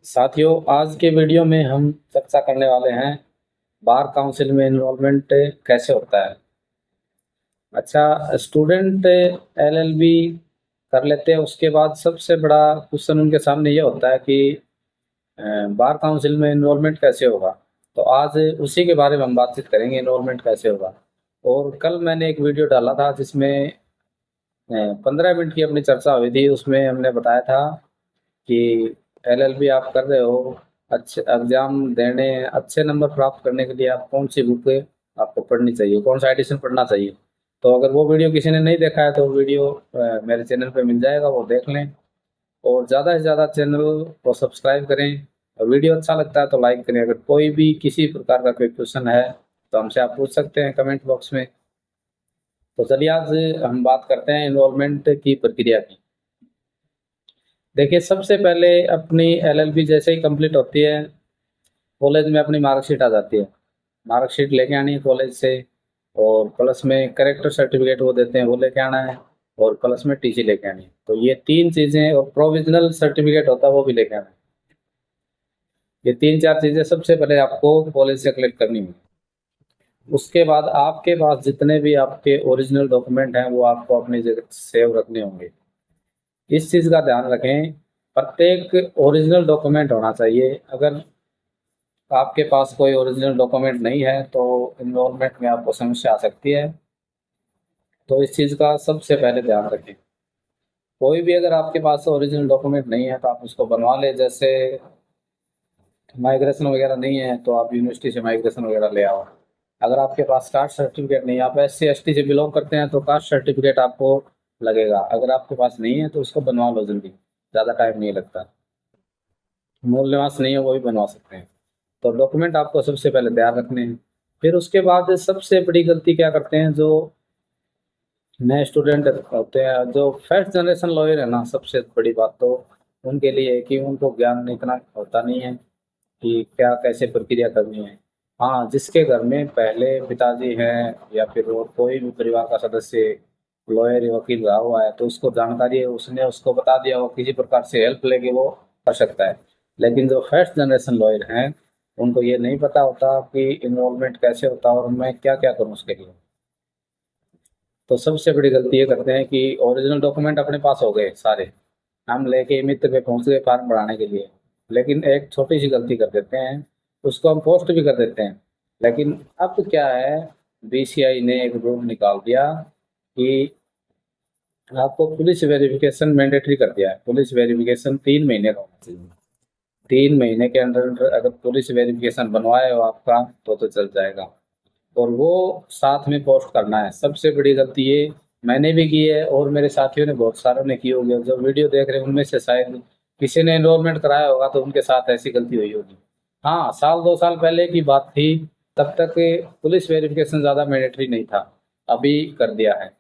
साथियों, आज के वीडियो में हम चर्चा करने वाले हैं बार काउंसिल में इनरोलमेंट कैसे होता है। अच्छा, स्टूडेंट एलएलबी कर लेते हैं, उसके बाद सबसे बड़ा क्वेश्चन उनके सामने ये होता है कि बार काउंसिल में इनरोलमेंट कैसे होगा। तो आज उसी के बारे में हम बातचीत करेंगे, इनरोलमेंट कैसे होगा। और कल मैंने एक वीडियो डाला था जिसमें 15 मिनट की अपनी चर्चा हुई थी। उसमें हमने बताया था कि एलएलबी आप कर रहे हो, अच्छे एग्जाम देने, अच्छे नंबर प्राप्त करने के लिए आप कौन सी बुक आपको पढ़नी चाहिए, कौन सा एडिशन पढ़ना चाहिए। तो अगर वो वीडियो किसी ने नहीं देखा है तो वीडियो मेरे चैनल पे मिल जाएगा, वो देख लें। और ज़्यादा से ज़्यादा चैनल को सब्सक्राइब करें, और वीडियो अच्छा लगता है तो लाइक करें। अगर कोई भी किसी प्रकार का कोई क्वेश्चन है तो हमसे आप पूछ सकते हैं कमेंट बॉक्स में। तो चलिए आज हम बात करते हैं एनरोलमेंट की प्रक्रिया की। देखिए, सबसे पहले अपनी एलएलबी जैसे ही कंप्लीट होती है, कॉलेज में अपनी मार्कशीट आ जाती है। मार्कशीट लेके आनी है कॉलेज से, और प्लस में करेक्टर सर्टिफिकेट वो देते हैं, वो लेके आना है। और प्लस में टीसी लेके आनी है। तो ये तीन चीज़ें, और प्रोविजनल सर्टिफिकेट होता है वो भी लेके आना है। ये तीन चार चीज़ें सबसे पहले आपको कॉलेज से कलेक्ट करनी होगी। उसके बाद आपके पास जितने भी आपके ओरिजिनल डॉक्यूमेंट हैं वो आपको अपनी जगह सेव रखने होंगे। इस चीज़ का ध्यान रखें, प्रत्येक ओरिजिनल डॉक्यूमेंट होना चाहिए। अगर आपके पास कोई ओरिजिनल डॉक्यूमेंट नहीं है तो इनरोलमेंट में आपको समस्या आ सकती है। तो इस चीज़ का सबसे पहले ध्यान रखें। कोई भी अगर आपके पास ओरिजिनल डॉक्यूमेंट नहीं है तो आप उसको बनवा लें। जैसे माइग्रेशन वगैरह नहीं है तो आप यूनिवर्सिटी से माइग्रेशन वगैरह ले आओ। अगर आपके पास कास्ट सर्टिफिकेट नहीं है, आप एससी एसटी से बिलोंग करते हैं, तो कास्ट सर्टिफिकेट आपको लगेगा। अगर आपके पास नहीं है तो उसको बनवा लो जल्दी, ज़्यादा टाइम नहीं लगता। मूल निवास नहीं है वो भी बनवा सकते हैं। तो डॉक्यूमेंट आपको सबसे पहले तैयार रखने हैं। फिर उसके बाद सबसे बड़ी गलती क्या करते हैं जो नए स्टूडेंट होते हैं, जो फर्स्ट जनरेशन लॉयर है ना, सबसे बड़ी बात तो उनके लिए है कि उनको ज्ञान इतना होता नहीं है कि क्या कैसे प्रक्रिया करनी है। हाँ, जिसके घर में पहले पिताजी हैं या फिर और कोई भी परिवार का सदस्य लॉयर या वकील रहा हुआ है तो उसको जानकारी है, उसने उसको बता दिया, वो किसी प्रकार से हेल्प लेके वो कर सकता है। लेकिन जो फर्स्ट जनरेशन लॉयर हैं उनको ये नहीं पता होता कि इन्वॉल्वमेंट कैसे होता है और मैं क्या क्या करूँ उसके लिए। तो सबसे बड़ी गलती ये करते हैं कि ओरिजिनल डॉक्यूमेंट अपने पास हो गए सारे, हम लेके मित्र पे पहुंच गए फॉर्म भराने के लिए, लेकिन एक छोटी सी गलती कर देते हैं, उसको हम पोस्ट भी कर देते हैं। लेकिन अब क्या है, बीसीआई ने एक रूल निकाल दिया कि आपको पुलिस वेरिफिकेशन मैंडेटरी कर दिया है। पुलिस वेरिफिकेशन 3 महीने का होना चाहिए। 3 महीने के अंदर अगर पुलिस वेरिफिकेशन बनवाए हो आपका तो चल जाएगा। और वो साथ में पोस्ट करना है। सबसे बड़ी गलती ये मैंने भी की है और मेरे साथियों ने बहुत सारों ने की होगी। जो वीडियो देख रहे हैं उनमें से शायद किसी ने एनरोलमेंट कराया होगा तो उनके साथ ऐसी गलती हुई होगी। हाँ, साल 2 साल पहले की बात थी, तब तक पुलिस वेरिफिकेशन ज़्यादा मैंडेटरी नहीं था, अभी कर दिया है।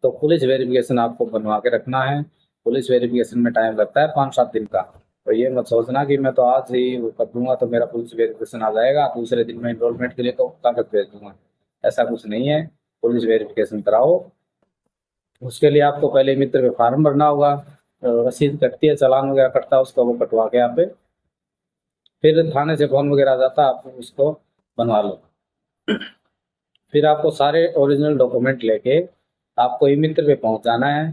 तो पुलिस वेरिफिकेशन आपको बनवा के रखना है। पुलिस वेरिफिकेशन में टाइम लगता है 5-7 दिन का। तो ये मत सोचना कि मैं तो आज ही वो कर दूंगा तो मेरा पुलिस वेरिफिकेशन आ जाएगा, दूसरे दिन मैं इनरोलमेंट के लिए तो कागज भेज दूंगा। ऐसा कुछ नहीं है। पुलिस वेरिफिकेशन कराओ। उसके लिए आपको पहले मित्र पे फॉर्म भरना होगा, रसीद कटती है, चालान वगैरह कटता है, उसको वो कटवा के यहाँ पे फिर थाने से फॉर्म वगैरह आ जाता है, आप उसको बनवा लो। फिर आपको सारे ओरिजिनल डॉक्यूमेंट लेके आपको ई मित्र पे पहुंच जाना है।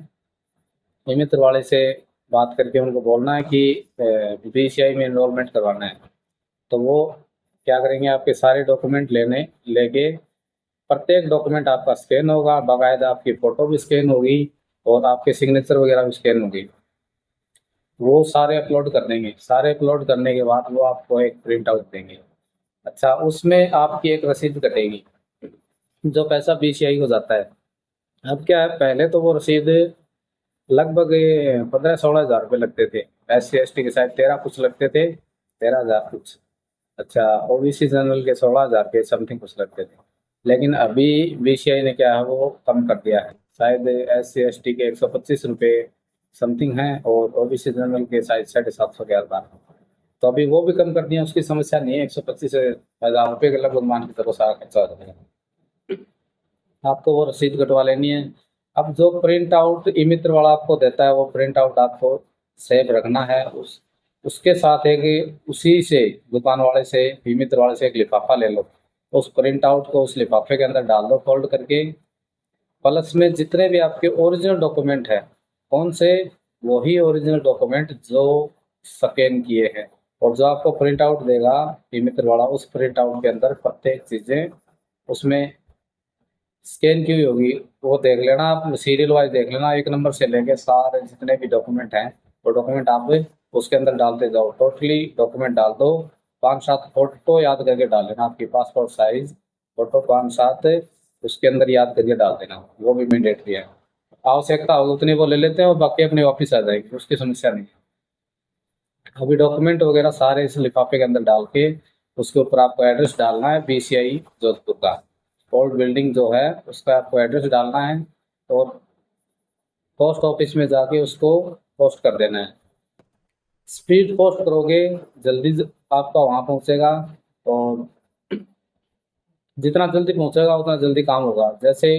ई मित्र वाले से बात करके उनको बोलना है कि बीसीआई में इनरोलमेंट करवाना है। तो वो क्या करेंगे, आपके सारे डॉक्यूमेंट लेने लेके, प्रत्येक डॉक्यूमेंट आपका स्कैन होगा, बाकायदा आपकी फ़ोटो भी स्कैन होगी और आपके सिग्नेचर वगैरह भी स्कैन होगी। वो सारे अपलोड कर देंगे। सारे अपलोड करने के बाद वो आपको एक प्रिंट आउट देंगे। अच्छा, उसमें आपकी एक रसीद कटेगी, जो पैसा बीसीआई को जाता है। अब क्या है, पहले तो वो रसीद लगभग 15-16 हज़ार रुपये लगते थे। एस सी एस टी के शायद 13 कुछ लगते थे, 13 हज़ार कुछ। अच्छा, ओबीसी जनरल के 16 हज़ार के समथिंग कुछ लगते थे। लेकिन अभी बीसीआई ने क्या है वो कम कर दिया है। शायद एस सी एस टी के 125 रुपये समथिंग हैं और ओबीसी जनरल के शायद 750 के आसपास। तो अभी वो भी कम कर दिया, उसकी समस्या नहीं है। 125 हज़ार रुपये के लगभग मान के चलो सारा खर्चा हो जाएगा। आपको वो रसीद कटवा लेनी है। अब जो प्रिंट आउट ई मित्र वाला आपको देता है वो प्रिंट आउट आपको सेव रखना है। उसके साथ एक उसी से दुकान वाले से ई मित्र वाले से एक लिफाफा ले लो, उस प्रिंट आउट को उस लिफाफे के अंदर डाल दो फोल्ड करके। प्लस में जितने भी आपके ओरिजिनल डॉक्यूमेंट है, कौन से, वही ओरिजिनल डॉक्यूमेंट जो स्कैन किए हैं, और जो आपको प्रिंट आउट देगा ई मित्र वाला, उस प्रिंट आउट के अंदर प्रत्येक चीज़ें उसमें स्कैन की हुई होगी, वो देख लेना आप, सीरियल वाइज देख लेना, एक नंबर से लेके सारे जितने भी डॉक्यूमेंट हैं वो डॉक्यूमेंट आप उसके अंदर डालते जाओ। टोटली डॉक्यूमेंट डाल दो, 5-7 फोटो याद करके डाल लेना, आपकी पासपोर्ट साइज फोटो 5-7 उसके अंदर याद करके डाल देना, वो भी मैंडेटरी है। आवश्यकता होगी उतनी वो ले लेते हैं और बाकी अपने वापस आ जाएगी, उसकी समस्या नहीं है। अभी डॉक्यूमेंट वगैरह सारे इस लिफाफे के अंदर डाल के उसके ऊपर आपको एड्रेस डालना है, BCI जोधपुर का ओल्ड बिल्डिंग जो है उसका आपको एड्रेस डालना है, और पोस्ट ऑफिस में जाके उसको पोस्ट कर देना है। स्पीड पोस्ट करोगे जल्दी आपका वहाँ पहुँचेगा, और जितना जल्दी पहुँचेगा उतना जल्दी काम होगा। जैसे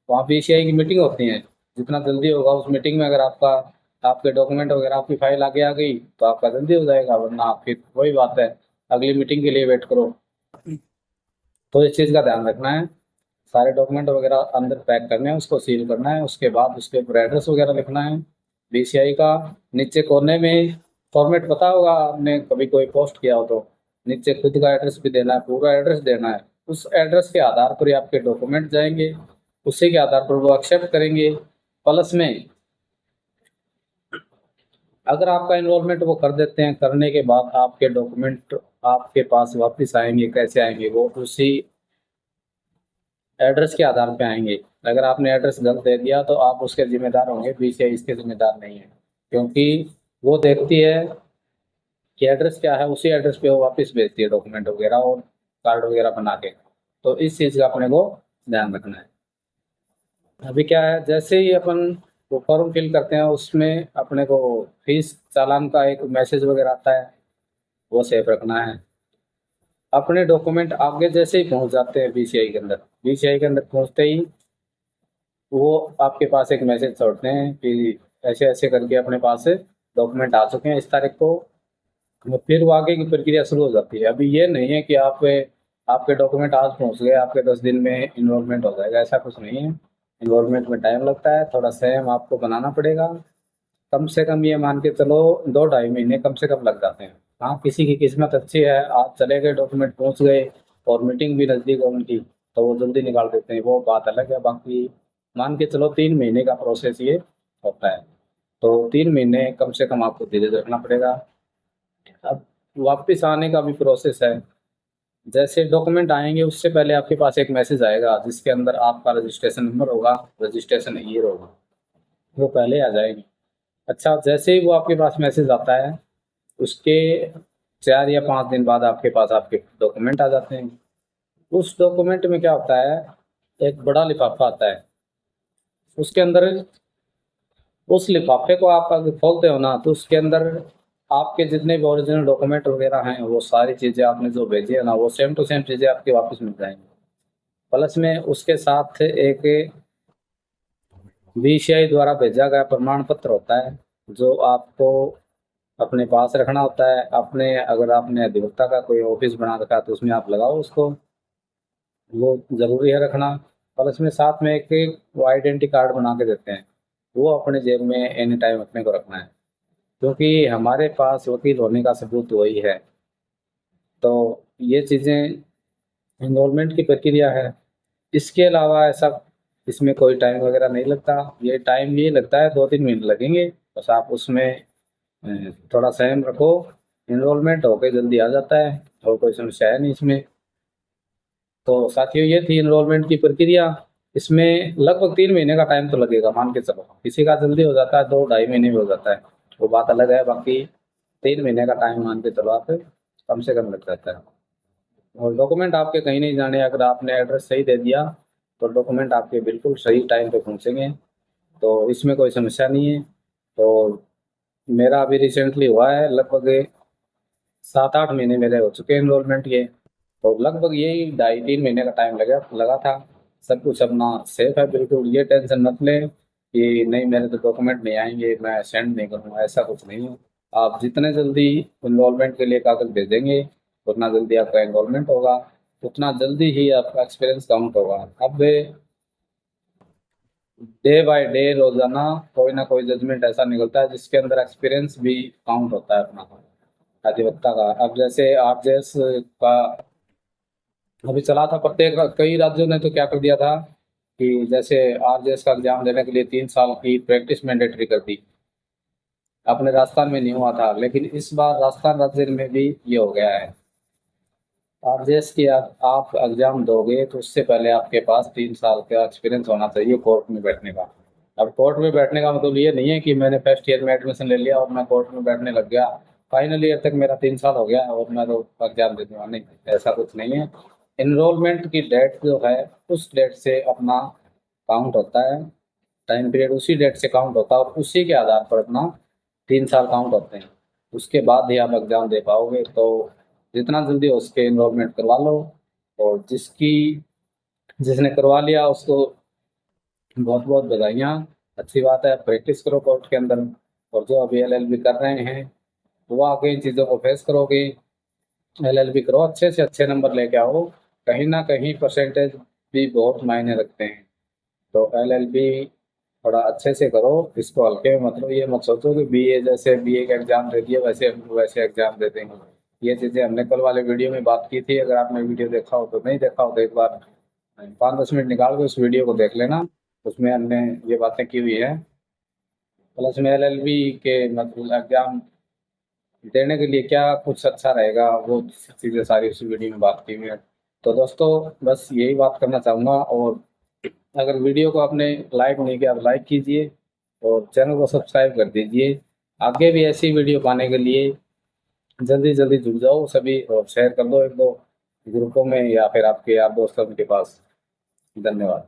वहाँ BCI की मीटिंग होती है, जितना जल्दी होगा उस मीटिंग में अगर आपके डॉक्यूमेंट वगैरह आपकी फाइल आगे आ गई तो आपका जल्दी हो जाएगा, वरना फिर वही बात है, अगली मीटिंग के लिए वेट करो। तो इस चीज़ का ध्यान रखना है, सारे डॉक्यूमेंट वगैरह अंदर पैक करने हैं, उसको सील करना है, उसके बाद उसके ऊपर एड्रेस वगैरह लिखना है BCI का। नीचे कोने में फॉर्मेट पता होगा आपने कभी कोई पोस्ट किया हो तो, नीचे खुद का एड्रेस भी देना है, पूरा एड्रेस देना है। उस एड्रेस के आधार पर ही आपके डॉक्यूमेंट जाएंगे, उसी के आधार पर वो एक्सेप्ट करेंगे। प्लस में अगर आपका इन्वॉल्वमेंट वो कर देते हैं, करने के बाद आपके डॉक्यूमेंट आपके पास वापस आएंगे, कैसे आएंगे, वो उसी एड्रेस के आधार पे आएंगे। अगर आपने एड्रेस गलत दे दिया तो आप उसके जिम्मेदार होंगे, BCI इसके जिम्मेदार नहीं है, क्योंकि वो देखती है कि एड्रेस क्या है, उसी एड्रेस पे वो वापस भेजती है डॉक्यूमेंट वगैरह और कार्ड वगैरह बना के। तो इस चीज़ का अपने को ध्यान रखना है। अभी क्या है, जैसे ही अपन वो फॉर्म फिल करते हैं उसमें अपने को फीस चालान का एक मैसेज वगैरह आता है, वो सेफ रखना है। अपने डॉक्यूमेंट आगे जैसे ही पहुंच जाते हैं BCI के अंदर, BCI के अंदर पहुंचते ही वो आपके पास एक मैसेज छोड़ते हैं कि ऐसे ऐसे करके अपने पास डॉक्यूमेंट आ चुके हैं इस तारीख को, तो फिर वो आगे की प्रक्रिया शुरू हो जाती है। अभी ये नहीं है कि आपके डॉक्यूमेंट आज पहुंच गए, आपके 10 दिन में इन्वॉल्वमेंट हो जाएगा, ऐसा कुछ नहीं है। इन्वॉल्वमेंट में टाइम लगता है, थोड़ा संयम आपको बनाना पड़ेगा। कम से कम ये मान के चलो 2-2.5 महीने कम से कम लग जाते हैं। हाँ, किसी की किस्मत अच्छी है, आज चले गए, डॉक्यूमेंट पहुंच गए और मीटिंग भी नज़दीक है उनकी, तो वो जल्दी निकाल देते हैं, वो बात अलग है। बाकी मान के चलो 3 महीने का प्रोसेस ये होता है, तो 3 महीने कम से कम आपको धीरे रखना पड़ेगा। अब वापस आने का भी प्रोसेस है, जैसे डॉक्यूमेंट आएंगे उससे पहले आपके पास एक मैसेज आएगा जिसके अंदर आपका रजिस्ट्रेशन नंबर होगा, रजिस्ट्रेशन ईयर होगा, वो पहले आ जाएगी। अच्छा, जैसे ही वो आपके पास मैसेज आता है उसके 4 या 5 दिन बाद आपके पास आपके डॉक्यूमेंट आ जाते हैं। उस डॉक्यूमेंट में क्या होता है, एक बड़ा लिफाफा आता है, उसके अंदर, उस लिफाफे को आप अगर खोलते हो ना तो उसके अंदर आपके जितने भी ओरिजिनल डॉक्यूमेंट वगैरह हैं वो सारी चीज़ें आपने जो भेजी है ना वो सेम टू सेम चीज़ें आपके वापस मिल जाएंगी। प्लस में उसके साथ एक BCI द्वारा भेजा गया प्रमाण पत्र होता है जो आपको अपने पास रखना होता है। अपने अगर आपने अधिवक्ता का कोई ऑफिस बना रखा है तो उसमें आप लगाओ उसको, वो ज़रूरी है रखना। प्लस में साथ में एक वो आइडेंटिटी कार्ड बना के देते हैं, वो अपने जेब में एनी टाइम अपने को रखना है, क्योंकि हमारे पास वकील होने का सबूत वही है। तो ये चीज़ें इन्वॉल्वमेंट की प्रक्रिया है। इसके अलावा ऐसा इसमें कोई टाइम वगैरह नहीं लगता, ये टाइम ये लगता है 2-3 महीने लगेंगे, बस आप उसमें थोड़ा संयम रखो, इन्वॉल्वमेंट होके जल्दी आ जाता है और कोई समस्या है नहीं इसमें। तो साथियों, ये थी इनरोलमेंट की प्रक्रिया। इसमें लगभग 3 महीने का टाइम तो लगेगा, मान के चलो, किसी का जल्दी हो जाता है 2-2.5 महीने में हो जाता है, वो बात अलग है। बाकी 3 महीने का टाइम मान के चलो आप, कम से कम लग जाता है। और डॉक्यूमेंट आपके कहीं नहीं जाने, अगर आपने एड्रेस सही दे दिया तो डॉक्यूमेंट आपके बिल्कुल सही टाइम पे पहुंचेंगे, तो इसमें कोई समस्या नहीं है। तो मेरा अभी रिसेंटली हुआ है, लगभग 7-8 महीने मेरे हो चुके हैं इनरोलमेंट के, तो लगभग यही 2.5-3 महीने का टाइम लगा था। सब कुछ अपना सेफ है, बिल्कुल ये टेंशन मत लें कि नहीं मेरे तो डॉक्यूमेंट नहीं आएंगे, मैं सेंड नहीं करूँगा, ऐसा कुछ नहीं है। आप जितने जल्दी इनरोलमेंट के लिए कागज भेजेंगे उतना जल्दी आपका इनरोलमेंट होगा, उतना जल्दी ही आपका एक्सपीरियंस काउंट होगा। अब डे बाय डे रोजाना कोई ना कोई जजमेंट ऐसा निकलता है जिसके अंदर एक्सपीरियंस भी काउंट होता है अपना अधिवक्ता का। अब जैसे आरजेएस का अभी चला था, प्रत्येक कई राज्यों ने तो क्या कर दिया था कि जैसे आरजेएस का एग्जाम देने के लिए 3 साल की प्रैक्टिस मैंडेटरी कर दी। अपने राजस्थान में नहीं हुआ था, लेकिन इस बार राजस्थान राज्य में भी ये हो गया है। आरजेएस की आप एग्जाम दोगे तो उससे पहले आपके पास 3 साल का एक्सपीरियंस होना चाहिए कोर्ट में बैठने का। अब कोर्ट में बैठने का मतलब ये नहीं है कि मैंने फर्स्ट ईयर में एडमिशन ले लिया और मैं कोर्ट में बैठने लग गया, फाइनल ईयर तक मेरा 3 साल हो गया और मैं तो एग्जाम दे दूंगा, नहीं, ऐसा कुछ नहीं है। इनरोलमेंट की डेट जो है उस डेट से अपना काउंट होता है, टाइम पीरियड उसी डेट से काउंट होता है और उसी के आधार पर अपना 3 साल काउंट होते हैं। उसके बाद ही आप एग्ज़ाम दे पाओगे। तो जितना जल्दी हो सके इनरोलमेंट करवा लो, और जिसने करवा लिया उसको बहुत बहुत बधाइयाँ। अच्छी बात है, प्रैक्टिस करो कोर्ट के अंदर। और जो अभी एलएलबी कर रहे हैं वो आगे इन चीज़ों को फेस करोगे। एलएलबी करो, अच्छे से अच्छे नंबर लेके आओ। कहीं ना कहीं परसेंटेज भी बहुत मायने रखते हैं। तो एलएलबी थोड़ा अच्छे से करो, इसको हल्के में मत लो। ये मत सोचो कि बीए जैसे बीए का एग्जाम दे दिया वैसे हम वैसे एग्जाम दे देंगे। ये चीज़ें हमने कल वाले वीडियो में बात की थी, अगर आपने वीडियो देखा हो तो, नहीं देखा हो तो एक बार 5-10 मिनट निकाल के उस वीडियो को देख लेना। उसमें हमने ये बातें की हुई है। प्लस में एलएलबी के मतलब एग्जाम देने के लिए क्या कुछ अच्छा रहेगा वो चीज़ें सारी उस वीडियो में बात की हुई है। तो दोस्तों बस यही बात करना चाहूँगा। और अगर वीडियो को आपने लाइक नहीं किया तो लाइक कीजिए और चैनल को सब्सक्राइब कर दीजिए। आगे भी ऐसी वीडियो पाने के लिए जल्दी जल्दी जुड़ जाओ सभी, और शेयर कर दो 1-2 ग्रुपों में या फिर आपके यार दोस्तों के पास। धन्यवाद।